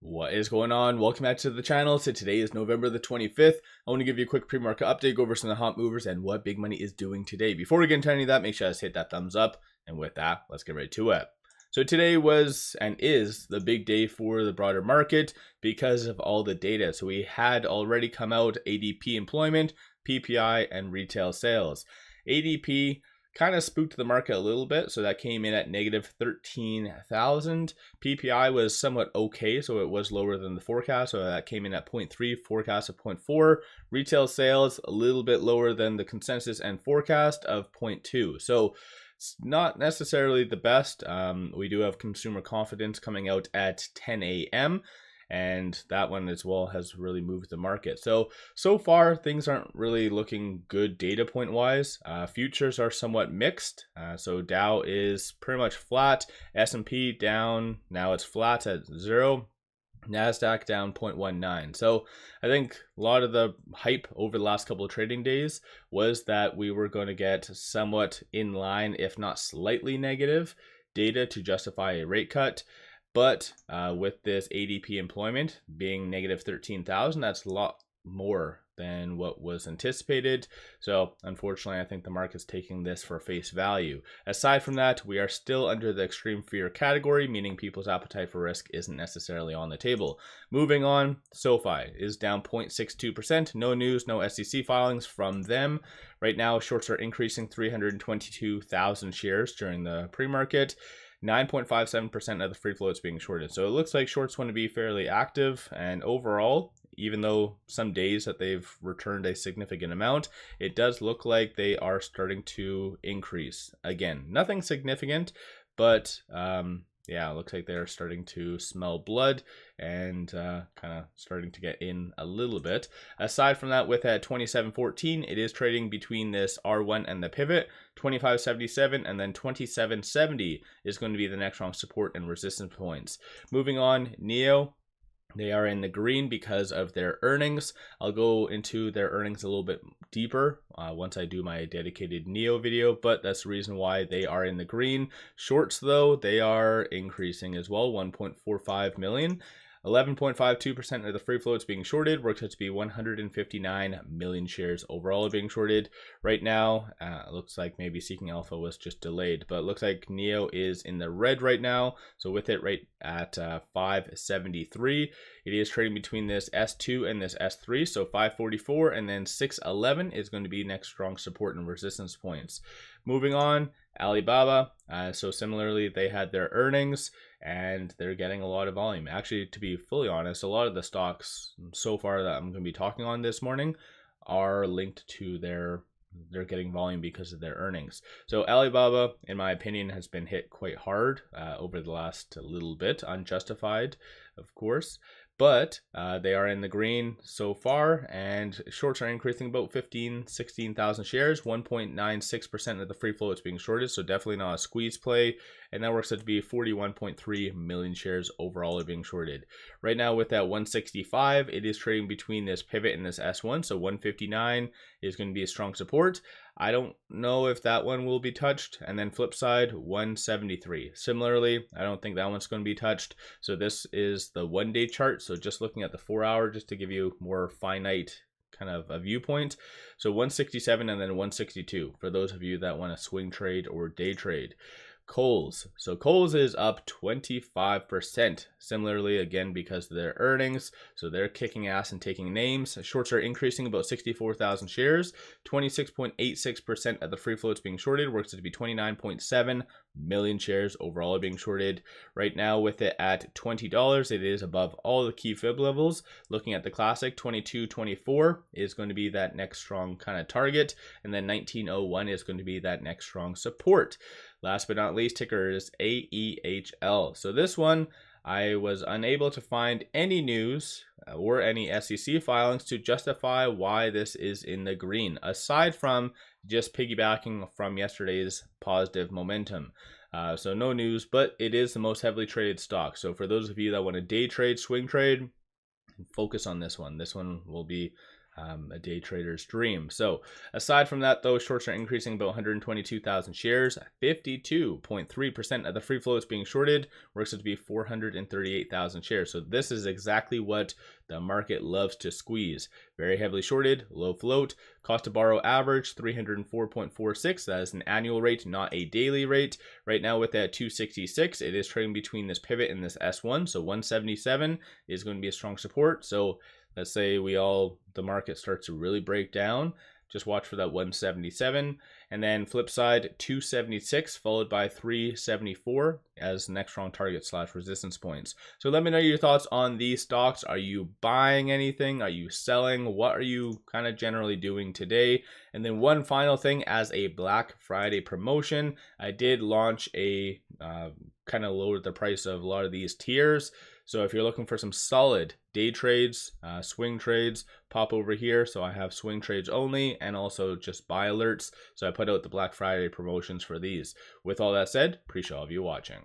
What is going on? Welcome back to the channel. So today is November the 25th. I want to give you a quick pre-market update, go over some of the hot movers and what big money is doing today. Before we get into any of that, make sure to hit that thumbs up. And with that, let's get right to it. So today was and is the big day for the broader market because of all the data. So we had already come out ADP employment, PPI, and retail sales. ADP kind of spooked the market a little bit, so that came in at negative 13,000. PPI was somewhat okay, so it was lower than the forecast, so that came in at 0.3, forecast of 0.4. Retail sales a little bit lower than the consensus and forecast of 0.2. So it's not necessarily the best. We do have consumer confidence coming out at 10 a.m. and that one as well has really moved the market. So far things aren't really looking good data point wise. Futures are somewhat mixed. So Dow is pretty much flat, S&P down, now it's flat at 0, NASDAQ down 0.19. So I think a lot of the hype over the last couple of trading days was that we were going to get somewhat in line, if not slightly negative data to justify a rate cut. But with this ADP employment being negative 13,000, that's a lot more than what was anticipated. So unfortunately, I think the market's taking this for face value. Aside from that, we are still under the extreme fear category, meaning people's appetite for risk isn't necessarily on the table. Moving on, SoFi is down 0.62%. No news, no SEC filings from them. Right now, shorts are increasing 322,000 shares during the pre-market. 9.57% of the free float is being shorted. So it looks like shorts want to be fairly active, and overall, even though some days that they've returned a significant amount, it does look like they are starting to increase again. Nothing significant, but yeah, it looks like they're starting to smell blood and kind of starting to get in a little bit. Aside from that, with at 27.14, it is trading between this R1 and the pivot. 25.77 and then 27.70 is going to be the next strong support and resistance points. Moving on, NIO. They are in the green because of their earnings. I'll go into their earnings a little bit deeper once I do my dedicated NIO video, but that's the reason why they are in the green. Shorts, though, they are increasing as well, 1.45 million. 11.52% of the free float is being shorted. Works out to be 159 million shares overall being shorted. Right now, it looks like maybe Seeking Alpha was just delayed, but it looks like NIO is in the red right now. So with it right at 573, it is trading between this S2 and this S3. So 544 and then 611 is going to be next strong support and resistance points. Moving on, Alibaba. So similarly, they had their earnings and they're getting a lot of volume. Actually, to be fully honest, a lot of the stocks so far that I'm going to be talking on this morning are linked to they're getting volume because of their earnings. So Alibaba, in my opinion, has been hit quite hard over the last little bit, unjustified, of course. But they are in the green so far, and shorts are increasing about 16,000 shares. 1.96% of the free float is being shorted, so definitely not a squeeze play. And that works out to be 41.3 million shares overall are being shorted. Right now with that 165, it is trading between this pivot and this S1, so 159 is going to be a strong support. I don't know if that one will be touched. And then flip side, 173. Similarly, I don't think that one's going to be touched. So this is the 1 day chart. So just looking at the 4 hour, just to give you more finite kind of a viewpoint. So 167 and then 162 for those of you that want to swing trade or day trade. Kohl's. So Kohl's is up 25%. Similarly, again, because of their earnings. So they're kicking ass and taking names. Shorts are increasing about 64,000 shares. 26.86% of the free float is being shorted. Works to be 29.7 million shares overall are being shorted. Right now with it at $20, it is above all the key fib levels. Looking at the classic, 22.24 is going to be that next strong kind of target. And then 19.01 is going to be that next strong support. Last but not least, ticker is AEHL. So this one, I was unable to find any news or any SEC filings to justify why this is in the green, aside from just piggybacking from yesterday's positive momentum. So no news, but it is the most heavily traded stock. So for those of you that want to day trade, swing trade, focus on this one. This one will be a day trader's dream. So aside from that, though, shorts are increasing about 122,000 shares. 52.3% of the free float is being shorted, works out to be 438,000 shares. So this is exactly what the market loves to squeeze. Very heavily shorted, low float, cost to borrow average 304.46. That is an annual rate, not a daily rate. Right now with that 266, it is trading between this pivot and this S1. So 177 is going to be a strong support. So let's say the market starts to really break down, just watch for that 177. And then flip side, 276 followed by 374 as the next strong target / resistance points. So let me know your thoughts on these stocks. Are you buying anything? Are you selling? What are you kind of generally doing today? And then one final thing, as a Black Friday promotion, I did launch a kind of lowered the price of a lot of these tiers. So if you're looking for some solid day trades, swing trades, pop over here. So I have swing trades only and also just buy alerts. So I put out the Black Friday promotions for these. With all that said, appreciate all of you watching.